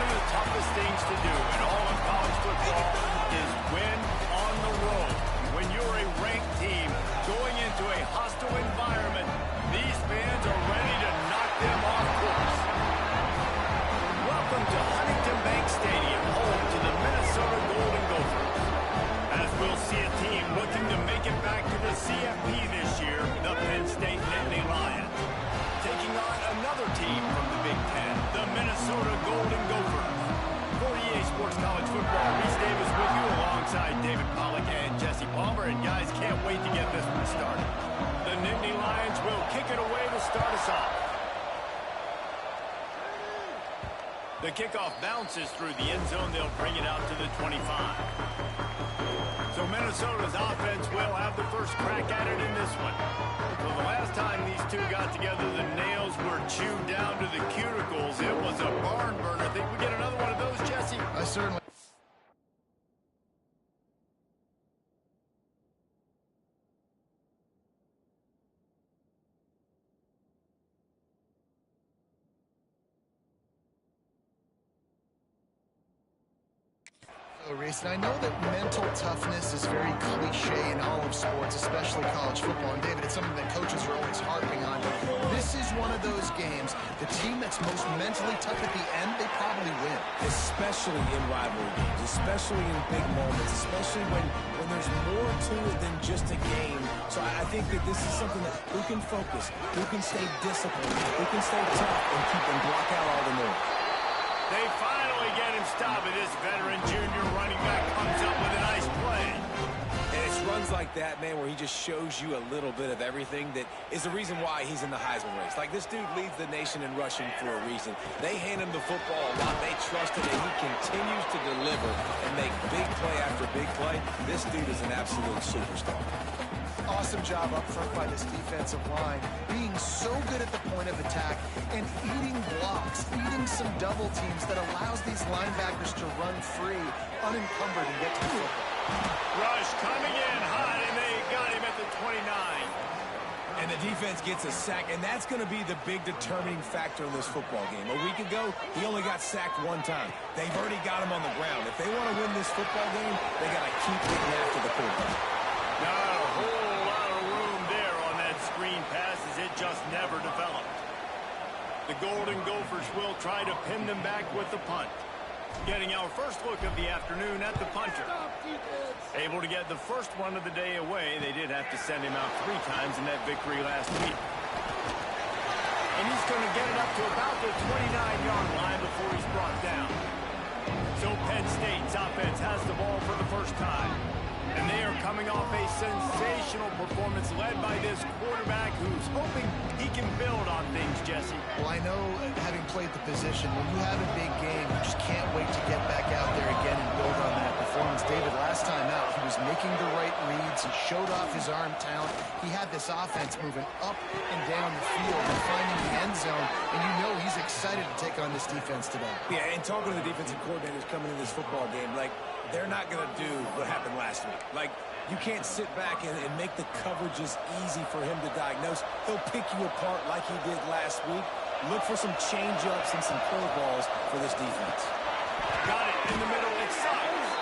of the toughest things to do in all of college football is win on the road. When you're a ranked team going into a hostile environment, these fans are ready to knock them off course. Welcome to Huntington Bank Stadium, home to the Minnesota Golden Gophers. As we'll see a team looking to make it back to the CFP this year, the Penn State Nittany Lions. Taking on another team from the Big Ten, the Minnesota Golden Gophers. For EA Sports College Football, Reese Davis with you alongside David Pollack and Jesse Palmer. And guys, can't wait to get this one started. The Nittany Lions will kick it away to start us off. The kickoff bounces through the end zone. They'll bring it out to the 25. So Minnesota's offense will have the first crack at it in this one. So the last time these two got together, the nails were chewed down to the cuticles. It was a barn burner. Think we get another one of those, Jesse? I certainly... Reese, and I know that mental toughness is very cliche in all of sports, especially college football. And David, it's something that coaches are always harping on. This is one of those games, the team that's most mentally tough at the end, they probably win. Especially in rivalry games, especially in big moments, especially when there's more to it than just a game. So I think that this is something that who can focus, who can stay disciplined, who can stay tough and keep and block out all the noise. They finally get him stopped, and this veteran junior running back comes up with a nice play. And it's runs like that, man, where he just shows you a little bit of everything that is the reason why he's in the Heisman race. Like, this dude leads the nation in rushing for a reason. They hand him the football a lot. They trust him, and he continues to deliver and make big play after big play. This dude is an absolute superstar. Awesome job up front by this defensive line, being so good at the point of attack and eating blocks, eating some double teams that allows these linebackers to run free, unencumbered, and get to the football. Rush coming in hot, and they got him at the 29. And the defense gets a sack, and that's going to be the big determining factor in this football game. A week ago, he only got sacked one time. They've already got him on the ground. If they want to win this football game, they got to keep getting after the quarterback. Not a whole lot of room there on that screen pass as it just never developed. The Golden Gophers will try to pin them back with the punt. Getting our first look of the afternoon at the punter. Able to get the first one of the day away. They did have to send him out 3 times in that victory last week. And he's going to get it up to about the 29-yard line before he's brought down. So Penn State's offense has the ball for the first time. And they are coming off a sensational performance led by this quarterback who's hoping he can build on things, Jesse. Well, I know, having played the position, when you have a big game, you just can't wait to get back out there again and build on that performance. David, last time out, he was making the right reads. He showed off his arm talent. He had this offense moving up and down the field and finding the end zone. And you know he's excited to take on this defense today. Yeah, and talking to the defensive coordinators coming in this football game, like, they're not going to do what happened last week. Like, you can't sit back and make the coverages easy for him to diagnose. He'll pick you apart like he did last week. Look for some change-ups and some curveballs for this defense. Got it in the middle. It sucks.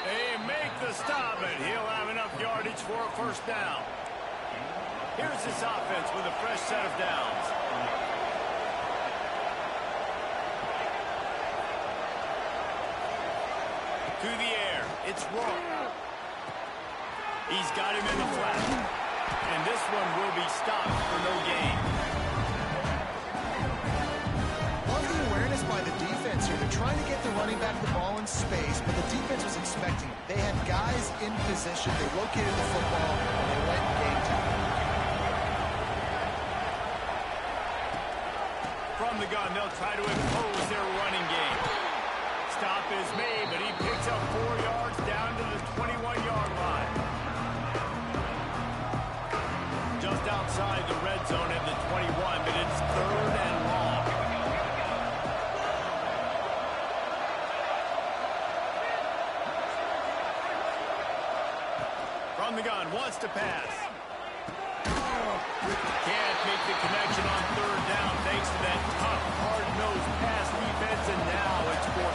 They make the stop, and he'll have enough yardage for a first down. Here's this offense with a fresh set of downs. To the air, it's Rourke. He's got him in the flat. And this one will be stopped for no gain. Love the awareness by the defense here. They're trying to get the running back the ball in space, but the defense was expecting it. They had guys in position. They located the football, and they went and gained time. From the gun, they'll try to impose their running game. Stop is made, but he picks up 4 yards down to the 21-yard line. Just outside the red zone at the 21, but it's 3rd and long. From the gun, wants to pass. Can't make the connection on 3rd down thanks to that tough, hard-nosed pass defense, and now it's 4th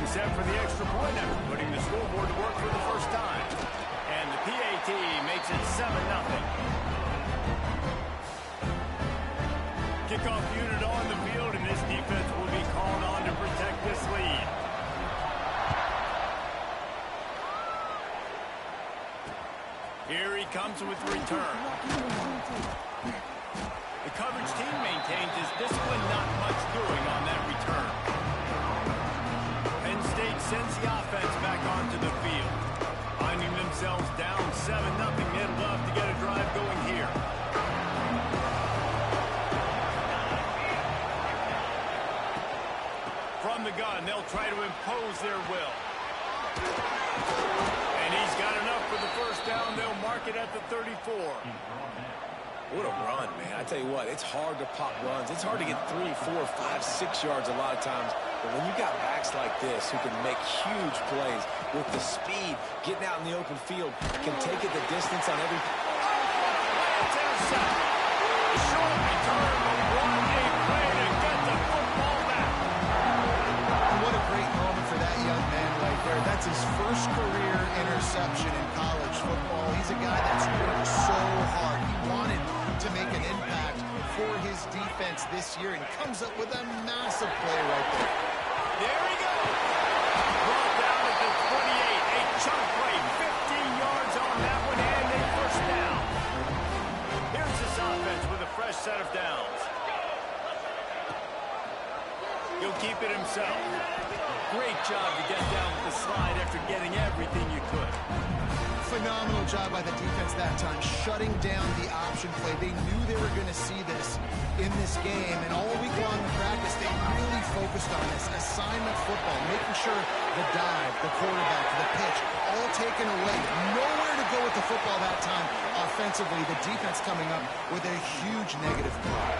set for the extra point after putting the scoreboard to work for the first time. And the PAT makes it 7-0. Kickoff unit on the field, and this defense will be called on to protect this lead. Here he comes with the return. The coverage team maintains his discipline, not much doing on that return. Penn State sends the offense back onto the field. Finding themselves down 7-0, they'd love to get a drive going here. From the gun, they'll try to impose their will. And he's got enough for the first down. They'll mark it at the 34. What a run, man. I tell you what, it's hard to pop runs. It's hard to get 3, 4, 5, 6 yards a lot of times. But when you got backs like this who can make huge plays with the speed, getting out in the open field, can take it the distance on every... It's intercepted. The short return will run a play to get the football back. What a great moment for that young man right there. That's his first career interception in college football. He's a guy that's worked so hard. He wanted to make an impact for his defense this year and comes up with a massive play right there. There he goes. Brought down at the 28. A chunk play. 15 yards on that one and a first down. Here's this offense with a fresh set of downs. He'll keep it himself. Great job to get down with the slide after getting everything you could. Phenomenal job by the defense that time, shutting down the option play. They knew they were going to see this in this game, and all week long in practice, they really focused on this assignment football, making sure the dive, the quarterback, the pitch, all taken away. Nowhere to go with the football that time offensively. The defense coming up with a huge negative play.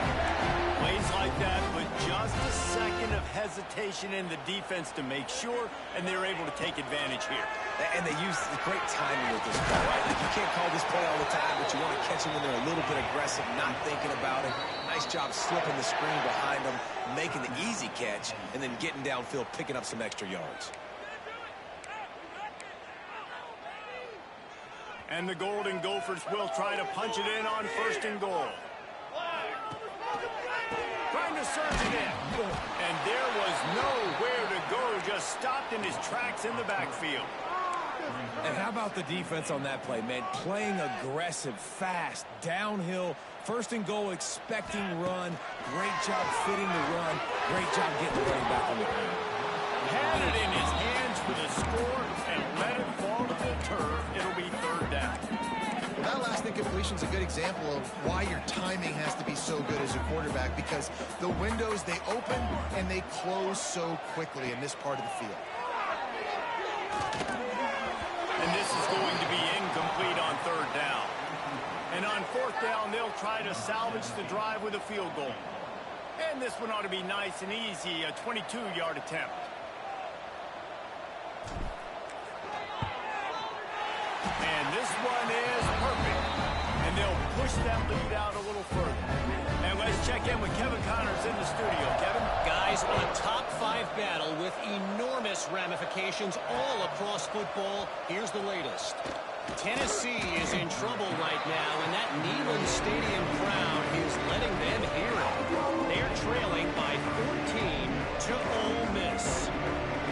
Plays like that with just a second of hesitation in the defense to make sure, and they're able to take advantage here. And they use the great timing with this ball, right? Like, you can't call this play all the time, but you want to catch them when they're a little bit aggressive, not thinking about it. Nice job slipping the screen behind them, making the easy catch, and then getting downfield, picking up some extra yards. And the Golden Gophers will try to punch it in on 1st and goal. Trying to surge it in. And there was nowhere to go, just stopped in his tracks in the backfield. And how about the defense on that play, man? Playing aggressive, fast, downhill, 1st and goal, expecting run. Great job fitting the run. Great job getting the running back on the ground. Had it in his hands for the score and let it fall to the turf. It'll be 3rd down. Well, that last incompletion is a good example of why your timing has to be so good as a quarterback, because the windows, they open and they close so quickly in this part of the field. And this is going to be incomplete on 3rd down. And on 4th down, they'll try to salvage the drive with a field goal. And this one ought to be nice and easy, a 22-yard attempt. And this one is perfect. And they'll push that lead out a little further. And let's check in with Kevin Connors in the studio. Kevin? Guys, a top-5 battle with enormous ramifications all across football. Here's the latest. Tennessee is in trouble right now, and that Neyland Stadium crowd is letting them hear it. They're trailing by 14 to Ole Miss.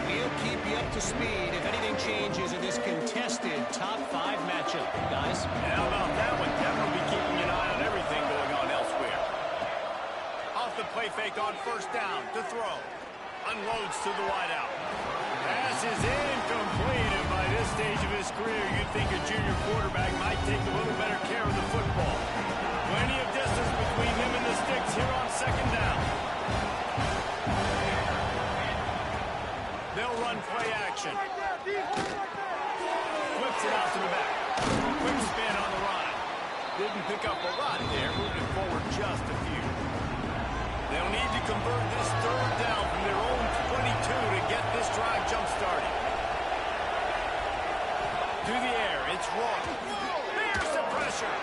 We'll keep you up to speed if anything changes in this contested top-5 matchup. Guys? And how about that one, Kevin? We'll be keeping an eye on everything going on elsewhere. Off the play fake on 1st down to throw. Unloads to the wideout. Pass is incomplete, and by this stage of his career, you'd think a junior quarterback might take a little better care of the football. Plenty of distance between him and the sticks here on 2nd down. They'll run play action. Flips it out to the back. Quick spin on the run. Didn't pick up a lot there, moving forward just a few. They'll need to convert this 3rd down from their own 22 to get this drive jump-started. To the air, it's Roy. There's the pressure.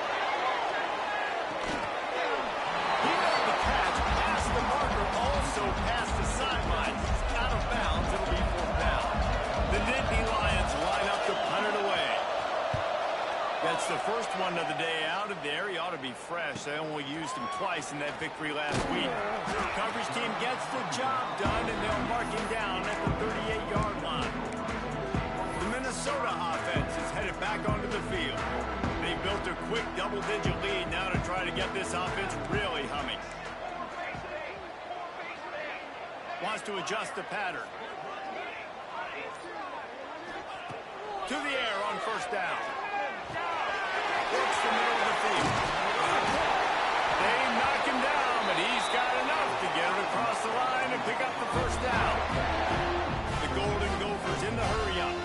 He made the catch, past the marker, also past the sideline. Out of bounds, it'll be 4th down. one another day out of there. He ought to be fresh. They only used him twice in that victory last week. The coverage team gets the job done, and they'll mark him down at the 38-yard line. The Minnesota offense is headed back onto the field. They built a quick double-digit lead now to try to get this offense really humming. Wants to adjust the pattern. To the air on first down. Works the middle of the field. They knock him down, but he's got enough to get it across the line and pick up the first down. The Golden Gophers in the hurry-up.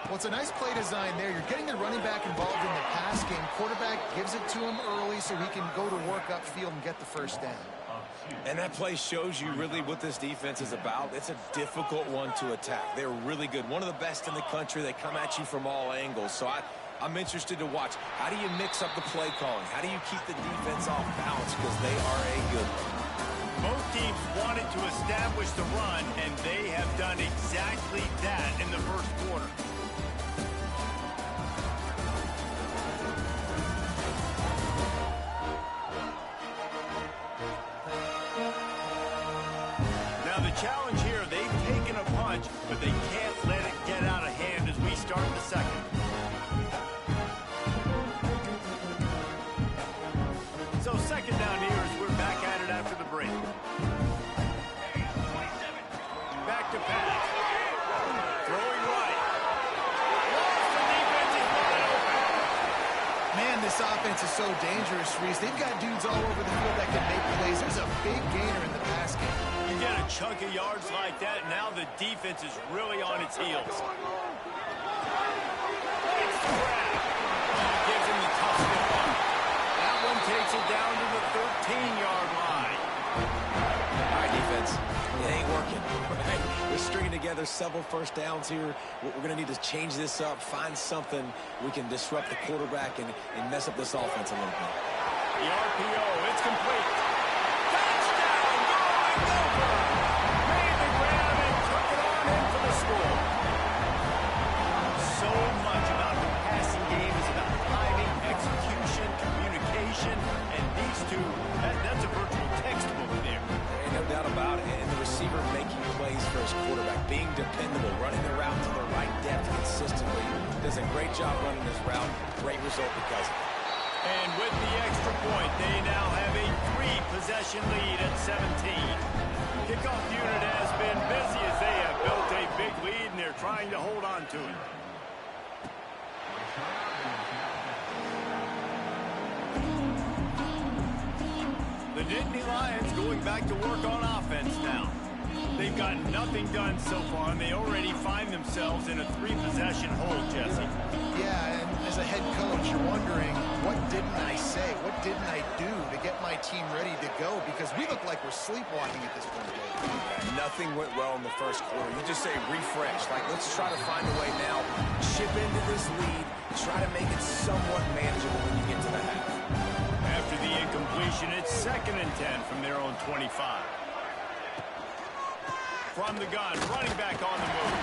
Well, it's a nice play design there. You're getting the running back involved in the pass game. Quarterback gives it to him early so he can go to work upfield and get the first down. And that play shows you really what this defense is about. It's a difficult one to attack. They're really good. One of the best in the country. They come at you from all angles. So I'm interested to watch. How do you mix up the play calling? How do you keep the defense off balance? Because they are a good one. Both teams wanted to establish the run, and they have done exactly that in the first quarter. Now the challenge here, they've taken a punch, but they can't let it get out of hand as we start the second. So second down here as we're back at it after the break. Back to pass. Throwing right. The defense is wide open. Man, this offense is so dangerous, Reese. They've got dudes all over the field that can make plays. There's a big gainer in the pass game. You get a chunk of yards like that, now the defense is really on its heels. It's the grab. Gives him the tough step on. That one takes it down to the 13-yard line. All right, defense, it ain't working. Right? We're stringing together several first downs here. We're going to need to change this up, find something we can disrupt the quarterback and mess up this offense a little bit. The RPO, it's complete. Touchdown, Golden Gopher! Made the grab and took it on in for the score. So much about the passing game is about timing, execution, communication, and these two, that's a virtual textbook there. Ain't no doubt about it. And the receiver making plays for his quarterback, being dependable, running the route to the right depth consistently. Does a great job running this route. Great result because of it. And with the extra point, they now have a 3-possession lead at 17. Kickoff unit has been busy as they have built a big lead, and they're trying to hold on to it. The Nittany Lions going back to work on offense now. They've got nothing done so far, and they already find themselves in a 3-possession hole, Jesse. Yeah, and as a head coach, you're wondering, what didn't I say? What didn't I do to get my team ready to go? Because we look like we're sleepwalking at this point, Dave. Yeah, nothing went well in the first quarter. You just say refresh. Like, let's try to find a way now. Chip into this lead. Try to make it somewhat manageable when you get to the half. After the incompletion, it's 2nd and 10 from their own 25. From the gun, running back on the move.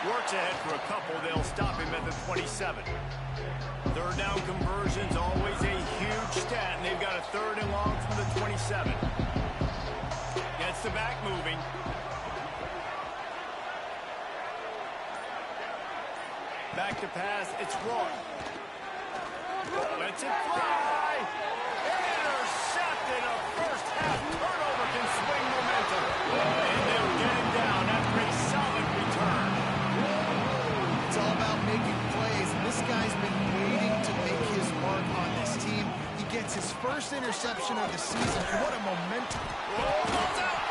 Works ahead for a couple. They'll stop him at the 27. Third down conversions, always a huge stat, and they've got a 3rd and long from the 27. Gets the back moving. Back to pass, it's Roy. Lets it fly. Intercepted. A first half turnover can swing momentum. And they'll get him down after a solid return. It's all about making plays, and this guy's been waiting to make his mark on this team. He gets his first interception of the season, and what a momentum. Rolls out.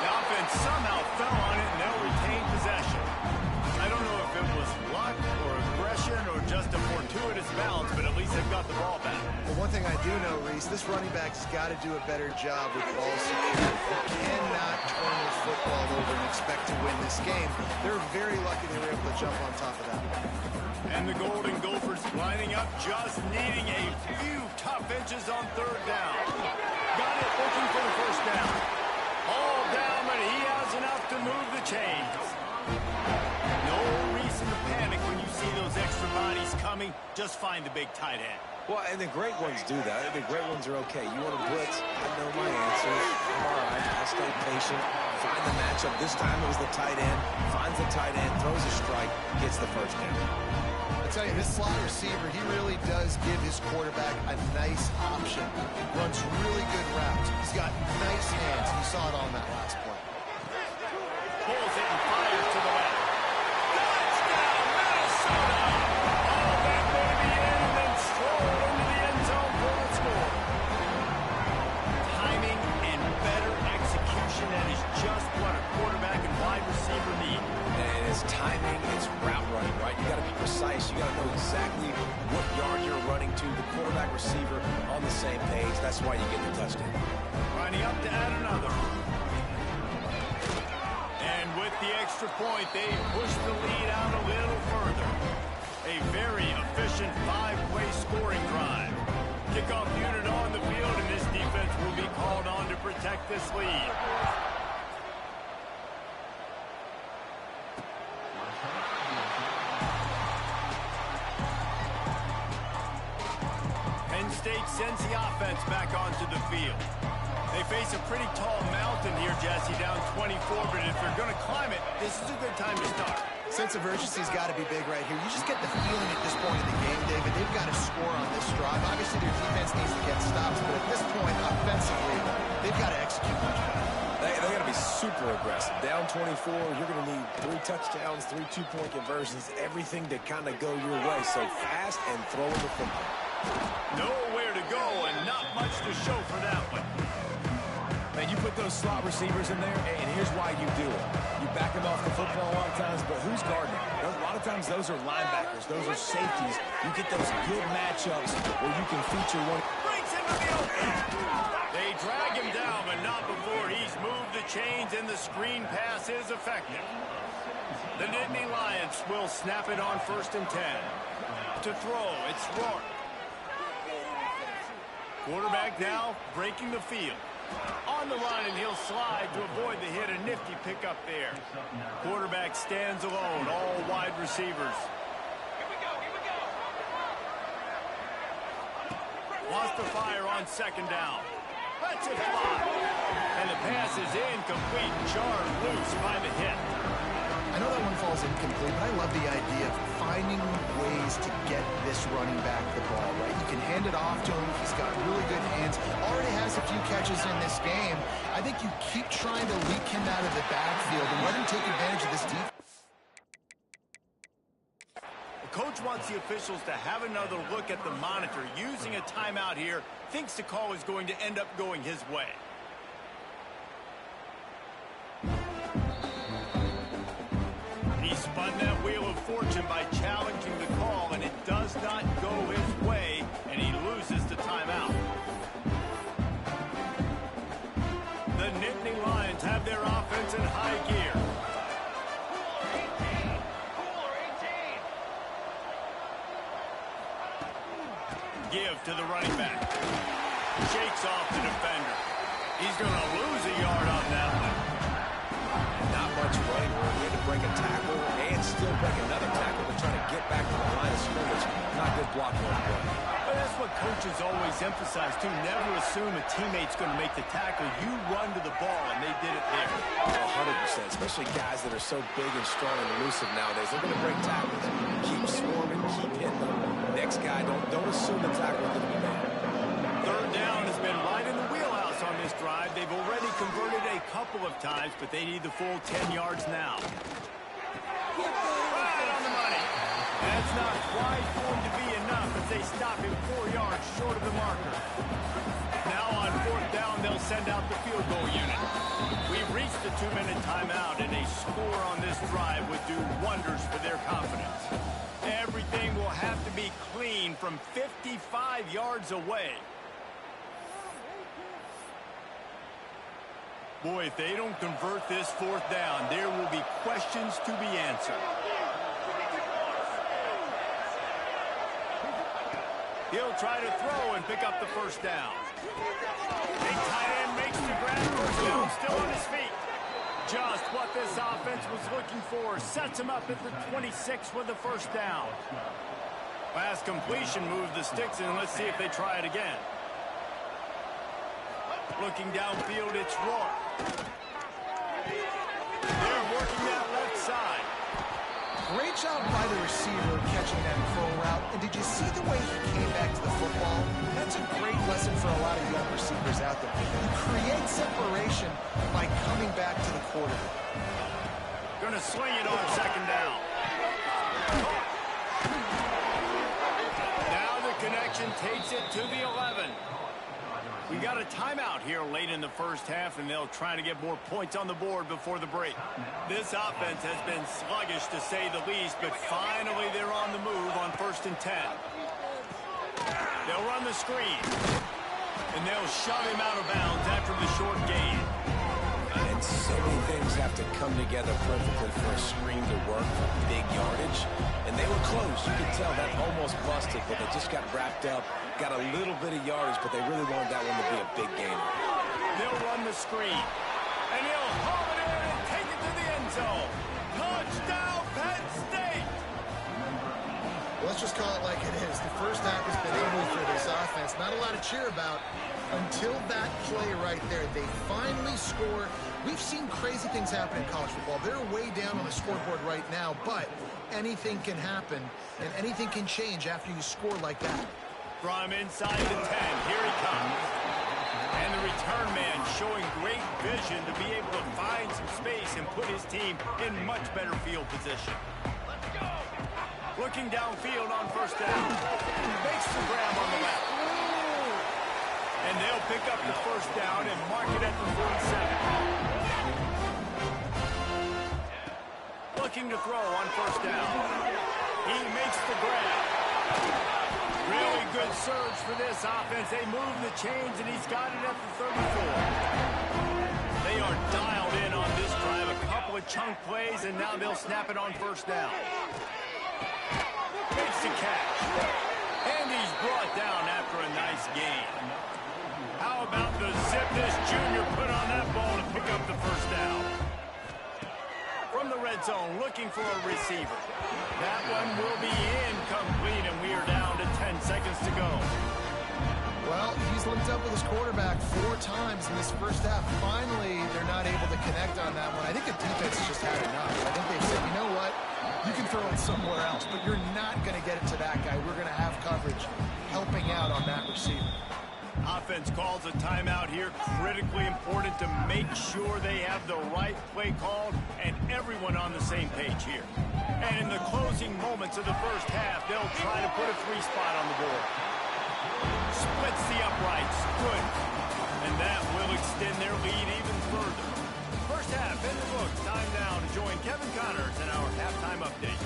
The offense somehow fell on it, and they'll retain possession. I don't know if it was luck or aggression or just a fortuitous balance, but at least they've got the ball back. Well, one thing I do know, Reese, this running back's got to do a better job with ball security. You cannot turn the football over and expect to win this game. They're very lucky they were able to jump on top of that. And the Golden Gophers lining up, just needing a few tough inches on 3rd down. Got it, looking for the first down. All down, but he has enough to move the chains. No reason to panic when you see those extra bodies coming. Just find the big tight end. Well, and the great ones do that. The great ones are okay. You want to blitz? I know my answers. I'm all right. I'll stay patient. Find the matchup. This time it was the tight end. Finds the tight end, throws a strike, gets the first down. I tell you, this slot receiver, he really does give his quarterback a nice option. Runs really good routes. He's got nice hands. You saw it on that last play. Pulls it and fires to the left. Touchdown, Minnesota! All that baby in and then stroll into the end zone for the score. Timing and better execution, that is just what a quarterback and wide receiver need. And it's timing, it's route running, right? You got to be precise. You got to know exactly what yard you're running to. The quarterback receiver on the same page. That's why you get the touchdown. Lining up to add another. And with the extra point, they push the lead out a little further. A very efficient five-way scoring drive. Kickoff unit on the field, and this defense will be called on to protect this lead. Penn State sends the offense back onto the field. They face a pretty tall mountain here, Jesse, down 24, but if they're going to climb it, this is a good time to start. Sense of urgency's got to be big right here. You just get the feeling at this point in the game, David, they've got to score on this drive. Obviously, their defense needs to get stops, but at this point, offensively, they've got to execute much better. They got to be super aggressive. Down 24, you're going to need 3 touchdowns, 3 two-point conversions, everything to kind of go your way. So fast and throw the football. Nowhere to go and not much to show for that one. Man, you put those slot receivers in there, and here's why you do it. You back them off the football a lot of times, but who's guarding them? A lot of times those are linebackers. Those are safeties. You get those good matchups where you can feature one. Breaks into the open. They drag him down, but not before he's moved the chains, and the screen pass is effective. The Nittany Lions will snap it on 1st and 10. To throw, it's Rourke. Quarterback now breaking the field. On the run, and he'll slide to avoid the hit. A nifty pickup there. Quarterback stands alone, all wide receivers. Wants to fire on 2nd down. That's it fly. And the pass is incomplete. Jarred loose by the hit. I know that one falls incomplete, but I love the idea of finding ways to get this running back the ball, right? You can hand it off to him. He's got really good hands. Already has a few catches in this game. I think you keep trying to leak him out of the backfield and let him take advantage of this defense. The coach wants the officials to have another look at the monitor. Using a timeout here, thinks the call is going to end up going his way. He spun that wheel of fortune by challenging the call, and it does not go his way, and he loses the timeout. The Nittany Lions have their offense in high gear. Give to the running back. Shakes off the defender. He's going to lose a yard on that one. Not much running room. He had to break a tackle and still break another tackle to try to get back to the line of scrimmage. Not good blocking on the play. But that's what coaches always emphasize, too. Never assume a teammate's going to make the tackle. You run to the ball, and they did it there. 100%, especially guys that are so big and strong and elusive nowadays. They're going to break tackles. Keep swarming, keep hitting them. Next guy, don't assume the tackle is going to be made. 3rd down has been right in the wheelhouse on this drive. They've already converted a couple of times, but they need the full 10 yards now. Right on the money. That's not quite going to be enough as they stop him 4 yards short of the marker. Now on 4th down, they'll send out the field goal unit. We've reached the 2-minute timeout, and a score on this drive would do wonders for their confidence. Everything will have to be clean from 55 yards away. Boy, if they don't convert this 4th down, there will be questions to be answered. He'll try to throw and pick up the 1st down. A tight end makes the grab. First down, still on his feet. Just what this offense was looking for. Sets him up at the 26 with the 1st down. Pass completion, move the sticks, and let's see if they try it again. Looking downfield, it's Rourke. They're working that left side. Great job by the receiver catching that curl route. And did you see the way he came back to the football? That's a great lesson for a lot of young receivers out there. You create separation by coming back to the quarterback. Gonna swing it on second down. Now the connection takes it to the 11. We got a timeout here late in the first half, and they'll try to get more points on the board before the break. This offense has been sluggish, to say the least, but finally they're on the move on 1st and 10. They'll run the screen, and they'll shove him out of bounds after the short gain. And so many things have to come together perfectly for a screen to work for big yardage. And they were close. You could tell that almost busted, but they just got wrapped up, got a little bit of yardage, but they really wanted that one to be a big gainer. They'll run the screen, and he'll haul it in and take it to the end zone. Touchdown, Penn State! Let's just call it like it is. The first half has been ugly for this offense. Not a lot to cheer about until that play right there. They finally score. We've seen crazy things happen in college football. They're way down on the scoreboard right now, but anything can happen, and anything can change after you score like that. From inside the 10, here he comes. And the return man showing great vision to be able to find some space and put his team in much better field position. Looking downfield on 1st down. Makes the grab on the left. And they'll pick up the 1st down and mark it at the 47. Looking to throw on 1st down. He makes the grab. Really good surge for this offense. They move the chains, and he's got it at the 34. They are dialed in on this drive. A couple of chunk plays, and now they'll snap it on 1st down. Makes the catch. And he's brought down after a nice gain. How about the zip this junior put on that ball to pick up the 1st down? From the red zone, looking for a receiver. That one will be incomplete, and we are down to 10 seconds to go. Well, he's linked up with his quarterback 4 times in this first half. Finally, they're not able to connect on that one. I think the defense has just had enough. I think they've said, you know what? You can throw it somewhere else, but you're not going to get it to that guy. We're going to have coverage helping out on that receiver. Offense calls a timeout here. Critically important to make sure they have the right play called and everyone on the same page here. And in the closing moments of the first half, they'll try to put a 3 spot on the board. Splits the uprights. Good. And that will extend their lead even further. First half in the books. Time now to join Kevin Connors in our halftime update.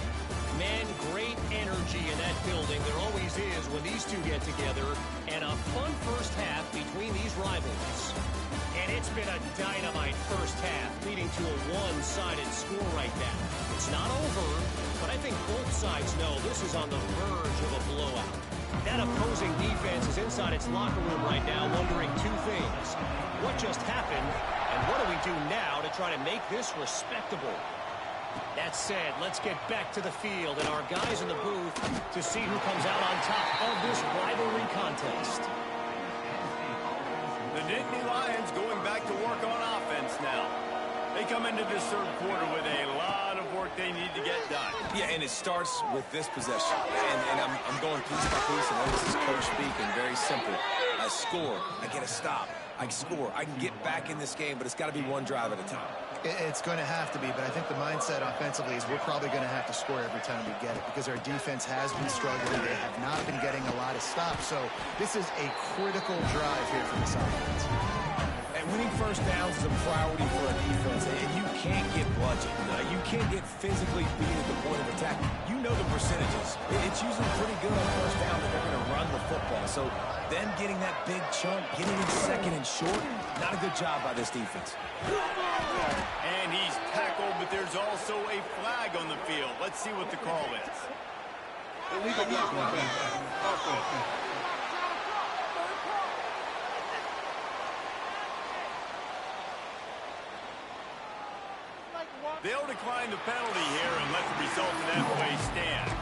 Man, great energy in that building. There always is when these two get together. And a fun first half between these rivals. And it's been a dynamite first half, leading to a one-sided score right now. It's not over, but I think both sides know this is on the verge of a blowout. That opposing defense is inside its locker room right now wondering 2 things. What just happened, and what do we do now to try to make this respectable? That said, let's get back to the field and our guys in the booth to see who comes out on top of this rivalry contest. The Nittany Lions going back to work on offense now. They come into this third quarter with a lot of work they need to get done. Yeah, and it starts with this possession. And I'm going piece by piece, and this is coach speak, and very simple. I score. I get a stop. I score. I can get back in this game, but it's got to be one drive at a time. It's going to have to be, but I think the mindset offensively is we're probably going to have to score every time we get it because our defense has been struggling. They have not been getting a lot of stops, so this is a critical drive here for this offense. And winning first downs is a priority for a defense, and you can't get bludgeoned. You can't get physically beat at the point of attack. You know the percentages. It's usually pretty good on first down that they're going to run the football. So them getting that big chunk, getting in second and short, not a good job by this defense. And he's tackled, but there's also a flag on the field. Let's see what the call is. Illegal block. They'll decline the penalty here and let the result of that play stand.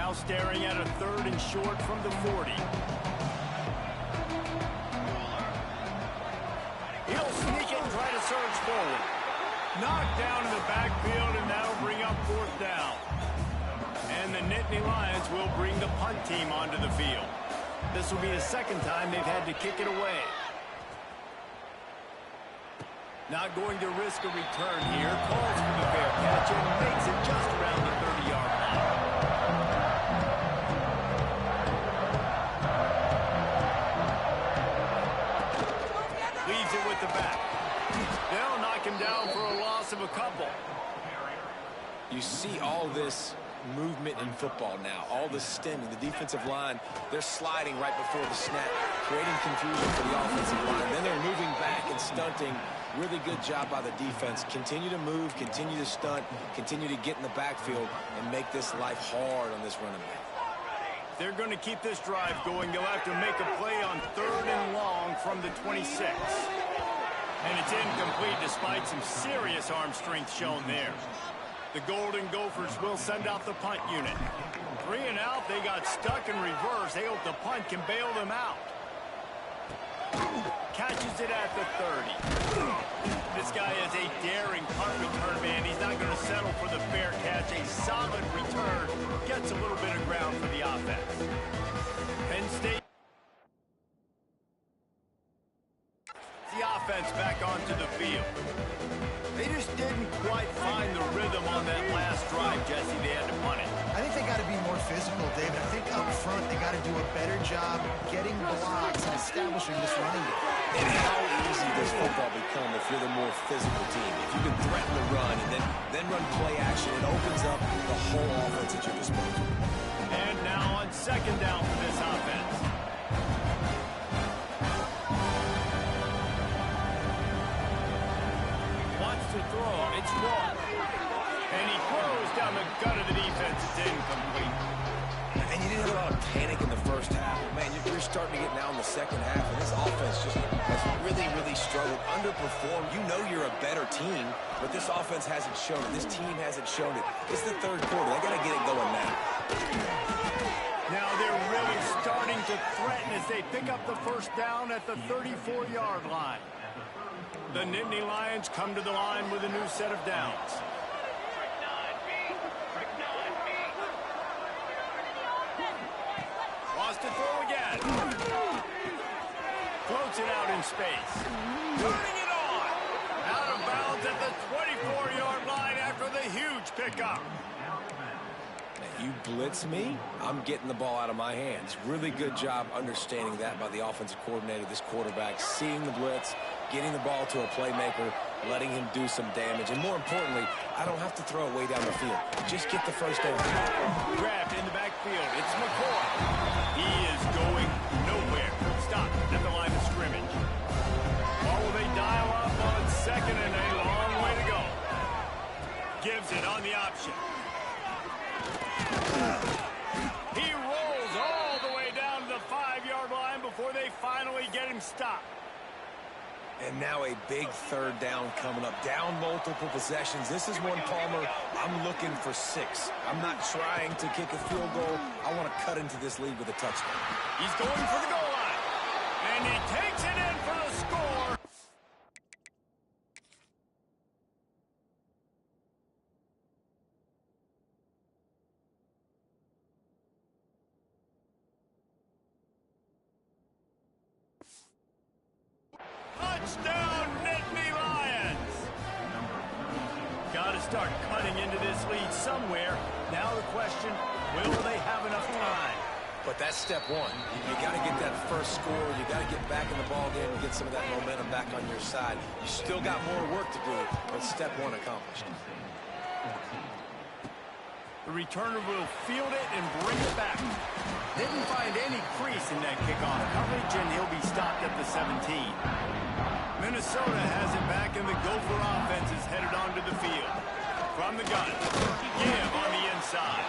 Now staring at a 3rd and short from the 40. He'll sneak it and try to surge forward. Knocked down in the backfield, and that'll bring up 4th down. And the Nittany Lions will bring the punt team onto the field. This will be the 2nd time they've had to kick it away. Not going to risk a return here. Calls for the fair catch and makes it just around the 30-yard line. Leaves it with the back. They'll knock him down for a loss of a couple. You see all this movement in football now, all the stemming, the defensive line, they're sliding right before the snap, creating confusion for the offensive line. Then they're moving back and stunting. Really good job by the defense. Continue to move, continue to stunt, continue to get in the backfield and make this life hard on this running back. They're going to keep this drive going. They'll have to make a play on 3rd and long from the 26. And it's incomplete despite some serious arm strength shown there. The Golden Gophers will send out the punt unit. 3 and out, they got stuck in reverse. They hope the punt can bail them out. Catches it at the 30. This guy is a daring punt return man. He's not going to settle for the fair catch. A solid return gets a little bit of ground for the offense. Penn State. The offense back onto the field. They just didn't quite find the rhythm on that last drive, Jesse. They had to punt it. I think they got to be more physical, David. I think up front they got to do a better job getting blocks and establishing this running game. And how easy does football become if you're the more physical team? If you can threaten the run and then run play action, it opens up the whole offense at your disposal. And now on 2nd down for this offense. To throw. It's one. And he throws down the gut of the defense. It's incomplete. And you didn't have a lot of panic in the first half. Man, you're starting to get now in the 2nd half, and this offense just has really struggled, underperformed. You know you're a better team, but this offense hasn't shown it. This team hasn't shown it. It's the 3rd quarter. They got to get it going now. Now they're really starting to threaten as they pick up the 1st down at the 34-yard line. The Nittany Lions come to the line with a new set of downs. Wants to throw again. Floats it out in space. Turning it on. Out of bounds at the 24-yard line after the huge pickup. You blitz me, I'm getting the ball out of my hands. Really good job understanding that by the offensive coordinator, this quarterback, seeing the blitz, getting the ball to a playmaker, letting him do some damage. And more importantly, I don't have to throw it way down the field. Just get the 1st down. Grabbed in the backfield. It's McCoy. He is going nowhere. Stop at the line of scrimmage. Or will they dial up on 2nd and a long way to go? Gives it on the option. He rolls all the way down to the 5-yard line before they finally get him stopped. And now a big 3rd down coming up. Down multiple possessions. This is one, Palmer, I'm looking for 6. I'm not trying to kick a field goal. I want to cut into this lead with a touchdown. He's going for the goal line. And he takes it in for the score. Touchdown, Nittany Lions! Got to start cutting into this lead somewhere. Now the question, will they have enough time? But that's step one. You got to get that first score. You got to get back in the ball game and get some of that momentum back on your side. You still got more work to do, but step one accomplished. The returner will field it and bring it back. Didn't find any crease in that kickoff coverage, and he'll be stopped at the 17. Minnesota has it back, and the Gopher offense is headed onto the field. From the gun, give on the inside.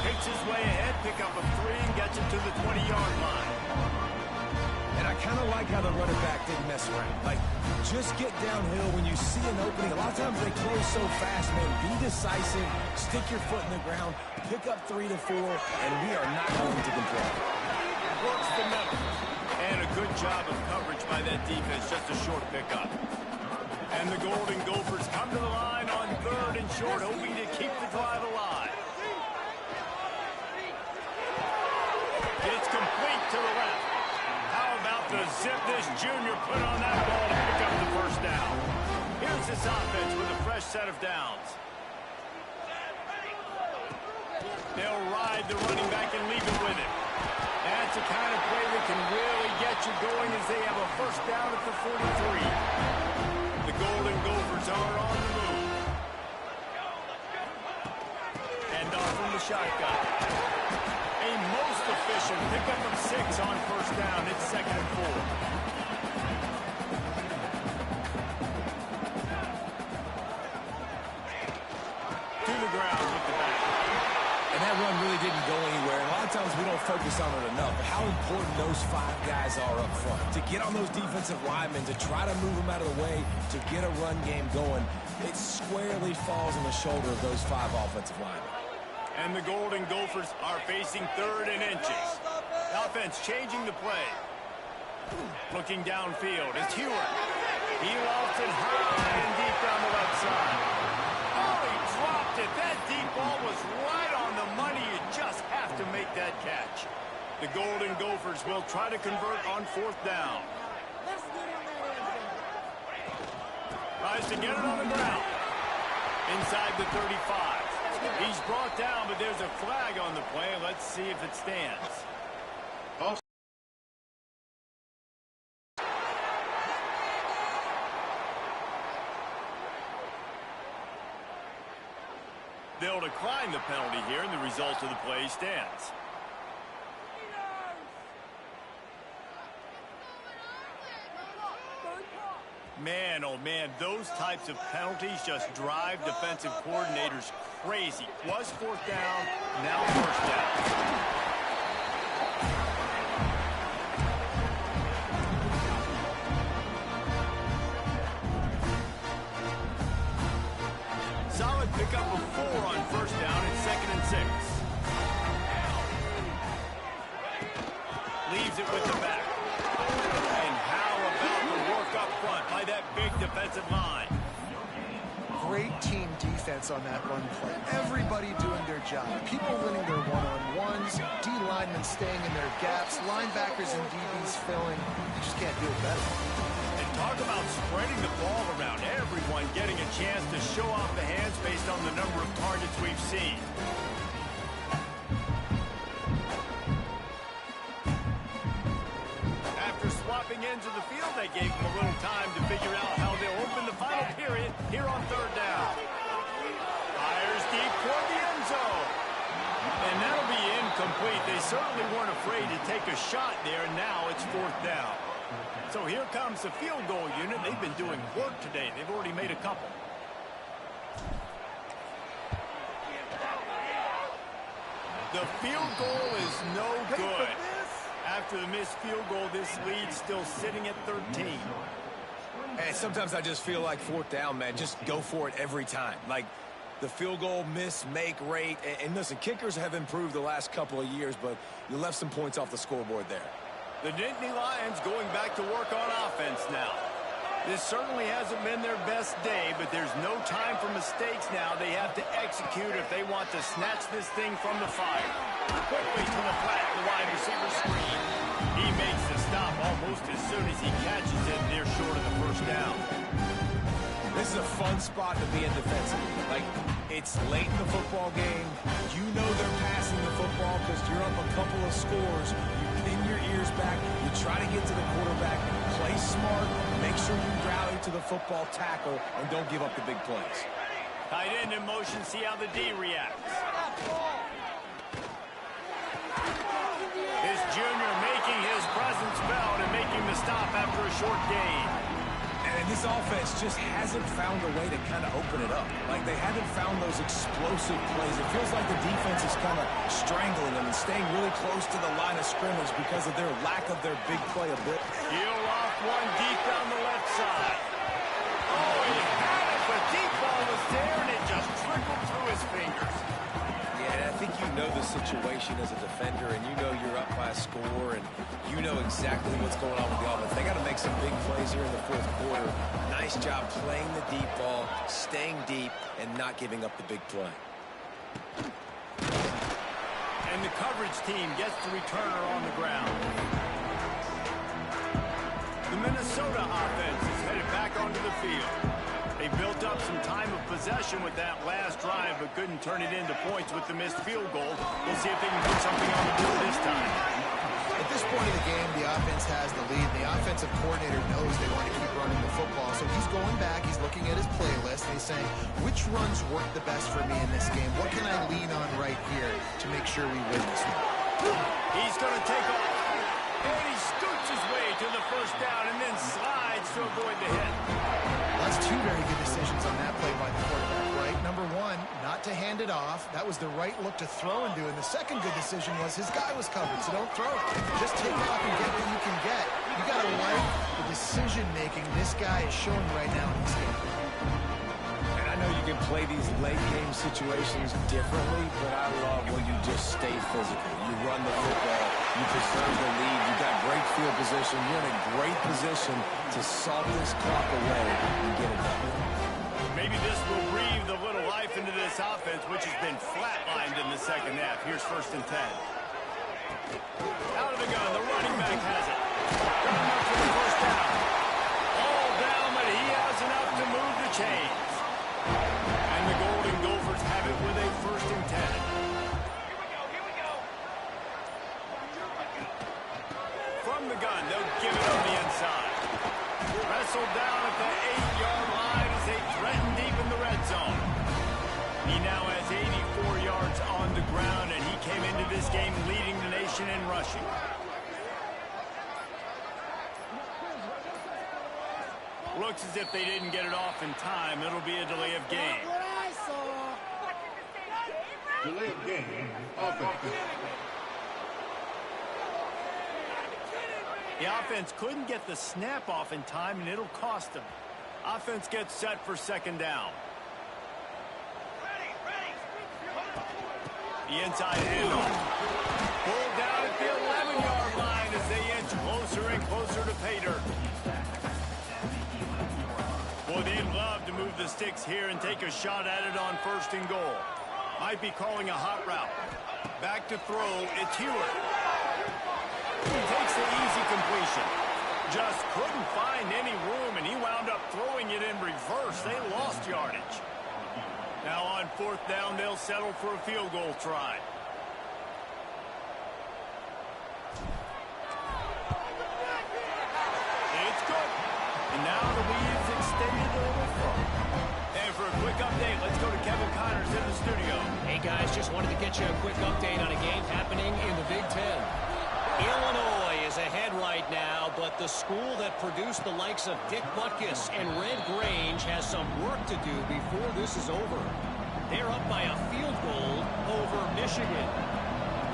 Picks his way ahead, pick up a 3, and gets it to the 20-yard line. And I kind of like how the running back didn't mess around. Like, just get downhill when you see an opening. A lot of times they close so fast, man. Be decisive, stick your foot in the ground, pick up 3 to 4, and we are not going to complain. Works the middle. And a good job of coverage by that defense. Just a short pickup. And the Golden Gophers come to the line on 3rd and short, hoping to keep the drive alive. It's complete to the left. How about the zip this junior put on that ball to pick up the first down? Here's this offense with a fresh set of downs. They'll ride the running back and leave it with him. That's the kind of play that can really get you going as they have a first down at the 43. The Golden Gophers are on the move. And off from the shotgun. A most efficient pickup of 6 on first down. It's 2nd and 4. To the ground with the back. And that run really didn't go anywhere. And a lot of times we don't focus on it enough. But how important those 5 guys are up front. To get on those defensive linemen, to try to move them out of the way, to get a run game going, it squarely falls on the shoulder of those 5 offensive linemen. And the Golden Gophers are facing 3rd and inches. The offense changing the play. Looking downfield. It's Hewitt. He lost it high and deep down the left side. Oh, he dropped it. That deep ball was right on the money. You just have to make that catch. The Golden Gophers will try to convert on 4th down. Tries to get it on the ground. Inside the 35. He's brought down, but there's a flag on the play. Let's see if it stands. They'll decline the penalty here, and the result of the play stands. Man, oh man, those types of penalties just drive defensive coordinators crazy. Was 4th down, now 1st down. Solid pickup of 4 on 1st down and 2nd and 6. Leaves it with the back. And how about the work up front by that big defensive line? Great team defense on that run play. Everybody doing their job. People winning their one-on-ones, D linemen staying in their gaps, linebackers and DBs filling. You just can't do it better. And talk about spreading the ball around. Everyone getting a chance to show off the hands based on the number of targets we've seen. After swapping ends of the field, they gave them a little time to figure out how they'll open the final period here on 3rd down. Fires deep toward the end zone. And that'll be incomplete. They certainly weren't afraid to take a shot there. Now it's 4th down. So here comes the field goal unit. They've been doing work today. They've already made a couple. The field goal is no good. After the missed field goal, this lead's still sitting at 13. And sometimes I just feel like 4th down, man. Just go for it every time. Like the field goal miss, make rate. And listen, kickers have improved the last couple of years, but you left some points off the scoreboard there. The Nittany Lions going back to work on offense now. This certainly hasn't been their best day, but there's no time for mistakes now. They have to execute if they want to snatch this thing from the fire. Quickly to the flat, the wide receiver screen. He makes the stop almost as soon as he catches it near short of the first down. This is a fun spot to be in defensively. Like, it's late in the football game. You know they're passing the football because you're up a couple of scores. You pin your ears back. You try to get to the quarterback. Play smart. Make sure you rally to the football tackle and don't give up the big plays. Tight end in motion. See how the D reacts. This junior making his presence felt and making the stop after a short gain. And And this offense just hasn't found a way to kind of open it up. Like, they haven't found those explosive plays. It feels like the defense is kind of strangling them and staying really close to the line of scrimmage because of their lack of their big play ability. He'll off one deep down the left side. Oh, he had it. The deep ball was there, and it just trickled through his fingers. Yeah, and I think you know the situation as a defender, and you know you're up by a score, and you know exactly what's going on with the offense. They got to make some big plays here in the fourth quarter. Nice job playing the deep ball, staying deep, and not giving up the big play. And the coverage team gets the returner on the ground. The Minnesota offense is headed back onto the field. They built up some time of possession with that last drive, but couldn't turn it into points with the missed field goal. We'll see if they can put something on the board this time. At this point of the game, the offense has the lead. The offensive coordinator knows they want to keep running the football, so he's going back, he's looking at his playlist, and he's saying, which runs work the best for me in this game? What can I lean on right here to make sure we win this one? He's going to take off, and he scoots his way to the first down and then slides to avoid the hit. That's two very good decisions on that play by the quarterback, right? Number one, not to hand it off. That was the right look to throw into. And the second good decision was his guy was covered, so don't throw it. Just take off and get what you can get. You got to like the decision-making this guy is showing right now in this game. And I know you can play these late-game situations differently, but I love when you just stay physical. You run the football, you preserve the lead, you got great field position, you're in a great position to salt this clock away and get it done. Maybe this will breathe a little life into this offense, which has been flatlined in the second half. Here's 1st and 10. Out of the gun, the running back has it. Coming up for the first down. All down, but he has enough to move the chains. And the Golden Gophers have it with a 1st and 10. Here we go. From the gun, they'll give it on the inside. Wrestled down at the 8-yard line as they threaten deep in the red zone. He now has 84 yards on the ground, and he came into this game leading the nation in rushing. Looks as if they didn't get it off in time. It'll be a delay of game. Delay of game. Offense. The offense couldn't get the snap off in time, and it'll cost them. Offense gets set for 2nd down. The inside handoff. Pulled down at the 11-yard line as they inch closer and closer to pay dirt. Boy, they'd love to move the sticks here and take a shot at it on 1st and goal. Might be calling a hot route. Back to throw, it's Hewitt. He takes the easy completion. Just couldn't find any room, and he wound up throwing it in reverse. They lost yardage. Now on 4th down, they'll settle for a field goal try. It's good. And now the lead is extended a little further. And for a quick update, let's go to Kevin Connors in the studio. Hey, guys, just wanted to get you a quick update on a game happening in the Big Ten. Illinois is ahead right now, but the school that produced the likes of Dick Butkus and Red Grange has some work to do before this is over. They're up by a field goal over Michigan.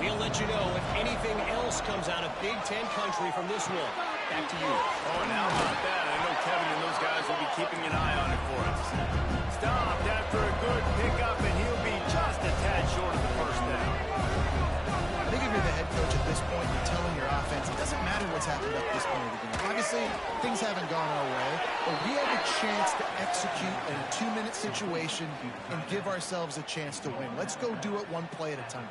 We'll let you know if anything else comes out of Big Ten country from this one. Back to you. Oh, and how about that? I know Kevin and those guys will be keeping an eye on it for us. Stopped after a good pickup, and he'll be just a tad short of the 1st down. I think if you're the head coach at this point, you're telling your offense, it doesn't matter what's happened up this point of the game. Obviously, things haven't gone our way, but we have a chance to execute in a 2-minute situation and give ourselves a chance to win. Let's go do it one play at a time.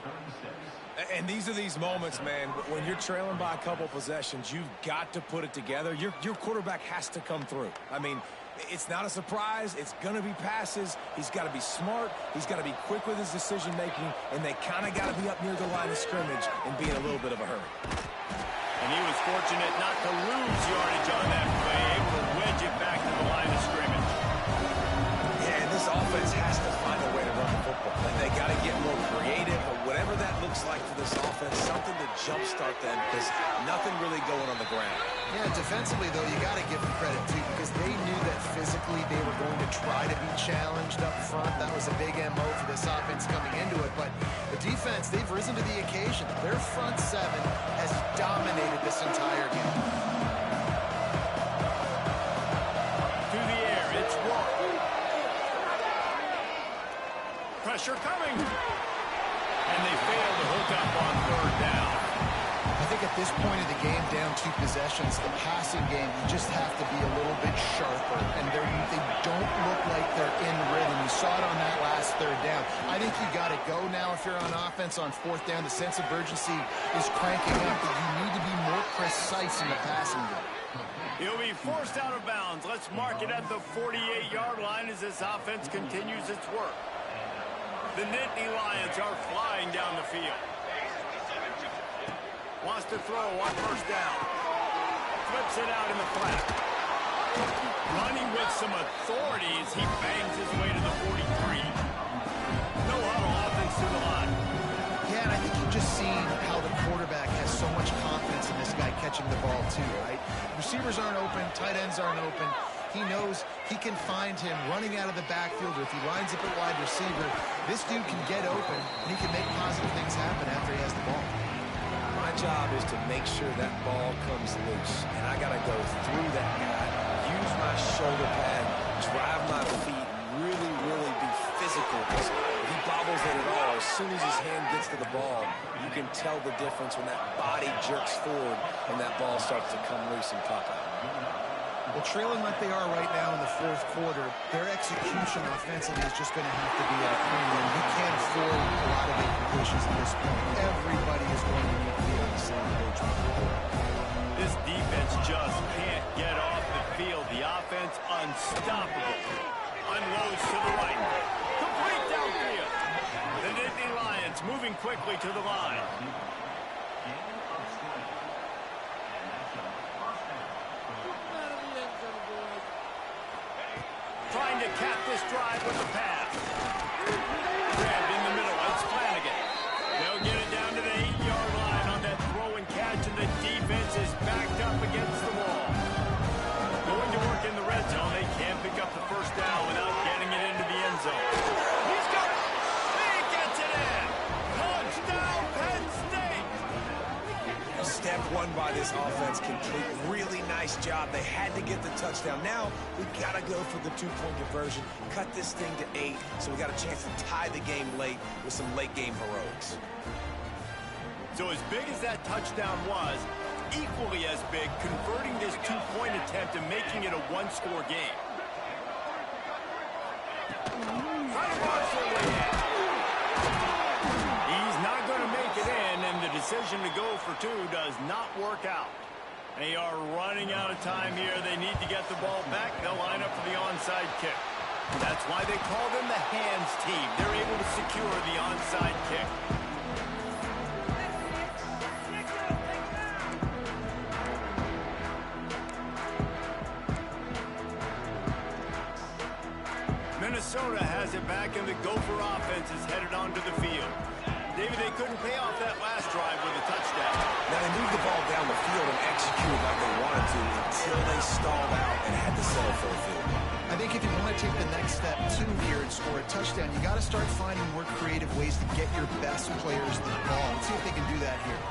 And these are these moments, man, when you're trailing by a couple possessions, you've got to put it together. Your quarterback has to come through. I mean, it's not a surprise. It's going to be passes. He's got to be smart. He's got to be quick with his decision-making, and they kind of got to be up near the line of scrimmage and be in a little bit of a hurry. And he was fortunate not to lose yardage on that play, able to wedge it back to the line of scrimmage. Yeah, and this offense has to find a way to run the football. They got to get more creative, but whatever that looks looks like for this offense, something to jumpstart them because nothing really going on the ground. Yeah, defensively, though, you got to give them credit, too, because they knew that physically they were going to try to be challenged up front. That was a big MO for this offense coming into it. But the defense, they've risen to the occasion. Their front seven has dominated this entire game. To the air, it's Rourke. Pressure coming. And they fail to hook up on third down. I think at this point of the game, down 2 possessions, the passing game, you just have to be a little bit sharper. And they don't look like they're in rhythm. You saw it on that last third down. I think you got to go now if you're on offense on fourth down. The sense of urgency is cranking up, but you need to be more precise in the passing game. He'll be forced out of bounds. Let's mark it at the 48-yard line as this offense continues its work. The Nittany Lions are flying down the field. Wants to throw on first down. Flips it out in the flat. Running with some authority as he bangs his way to the 43. No huddle, offense to the line. Yeah, and I think you've just seen how the quarterback has so much confidence in this guy catching the ball too, right? Receivers aren't open, tight ends aren't open. He knows he can find him running out of the backfield, or if he lines up at wide receiver, this dude can get open, and he can make positive things happen after he has the ball. My job is to make sure that ball comes loose, and I got to go through that guy, use my shoulder pad, drive my feet, really, really be physical. Because if he bobbles it at all, as soon as his hand gets to the ball, you can tell the difference when that body jerks forward and that ball starts to come loose and pop out. Well, trailing like they are right now in the fourth quarter, their execution offensively is just going to have to be at a premium. You can't afford a lot of incompletions at this point. Everybody is going to need to be on the same page. This defense just can't get off the field. The offense unstoppable. Unloads to the right. Complete downfield. The Nittany Lions moving quickly to the line. Trying to cap this drive with the pass. Grabbed in the middle. It's Flanagan. They'll get it down to the 8-yard line on that throw and catch, and the defense is backed up against the wall. Going to work in the red zone. They can't pick up the first down without getting it into the end zone. He's got it. He gets it in. Touchdown, Penn State. Step one by this offense complete. Really nice job. They had to get the touchdown. Now we got to go for the 2-point conversion. Cut this thing to 8, so we got a chance to tie the game late with some late game heroics. So as big as that touchdown was, equally as big converting this 2-point attempt and making it a 1-score game. He's not going to make it in, and the decision to go for 2 does not work out. They are running out of time here. They need to get the ball back. They'll line up for the onside kick. That's why they call them the hands team. They're able to secure the onside kick. Minnesota has it back, and the Gopher offense is headed onto the field. David, they couldn't pay off that last drive with a touchdown. Now they moved the ball down the field and executed like they wanted to until they stalled out and had to settle for a field. I think if you want to take the next step too here and score a touchdown, you got to start finding more creative ways to get your best players the ball. Let's see if they can do that here.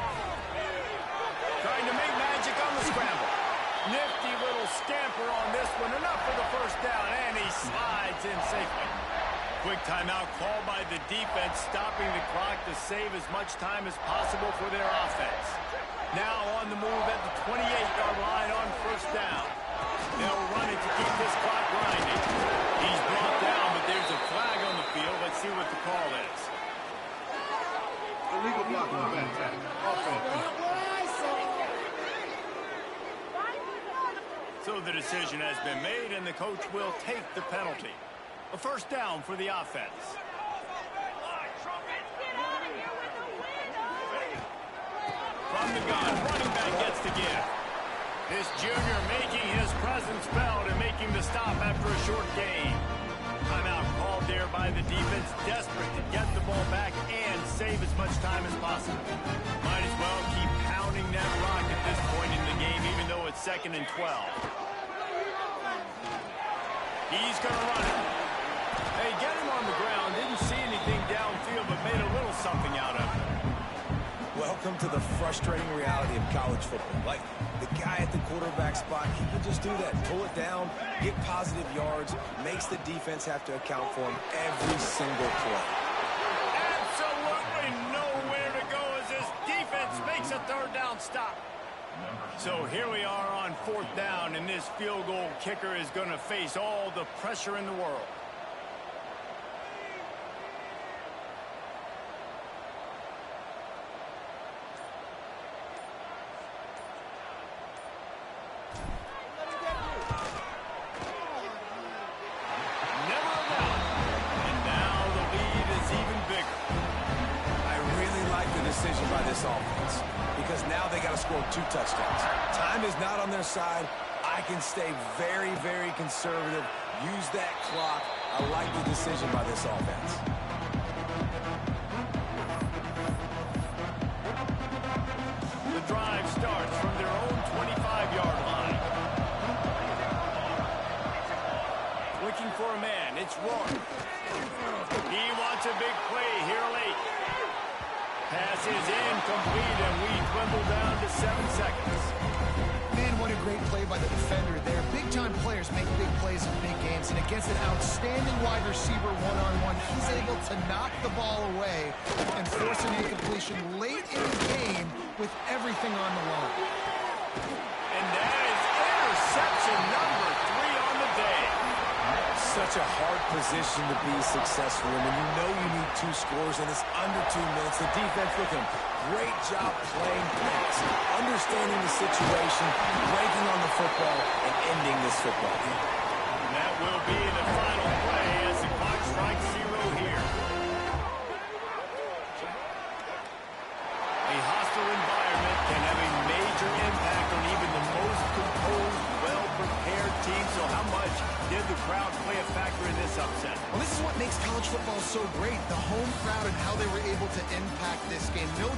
Trying to make magic on the scramble. Nifty little scamper on this one. Enough for the first down, and he slides in safely. Quick timeout called by the defense, stopping the clock to save as much time as possible for their offense. Now on the move at the 28-yard line on first down. They'll run it to keep this clock grinding. He's brought down, but there's a flag on the field. Let's see what the call is. Illegal block on the back. Offense. So the decision has been made, and the coach will take the penalty. A first down for the offense. From the gun, running back gets the give. This junior making his presence felt and making the stop after a short gain. Timeout called there by the defense, desperate to get the ball back and and save as much time as possible. Might as well keep pounding that rock at this point in the game, even though it's 2nd and 12. He's going to run it. Hey, get him on the ground. Didn't see anything downfield, but made a little something out of it. Welcome to the frustrating reality of college football. Like, the guy at the quarterback spot, he can just do that. Pull it down, get positive yards, makes the defense have to account for him every single play. Absolutely nowhere to go as this defense makes a 3rd down stop. So here we are on 4th down, and this field goal kicker is going to face all the pressure in the world. Decision by this offense, because now they got to score 2 touchdowns. Time is not on their side. I can stay very, very conservative. Use that clock. I like the decision by this offense. The drive starts from their own 25-yard line. Looking for a man. It's Roy. He wants a big play here late. Pass is incomplete, and we dwindle down to 7 seconds. Man, what a great play by the defender there. Big-time players make big plays in big games, and against an outstanding wide receiver one-on-one, he's able to knock the ball away and force an incompletion late in the game with everything on the line. And that is interception number 3 on the day. Such a hard position to be successful in when you know you need 2 scores and it's under 2 minutes. The defense with him, great job playing pass, understanding the situation, breaking on the football, and ending this football game. And that will be the final play as the clock strikes 0 here. A hostile environment can have a major impact on even the most composed, well-prepared team. So how much did the crowd play a factor in this upset? Well, this is what makes college football so great, the home crowd and how they were able to impact this game. No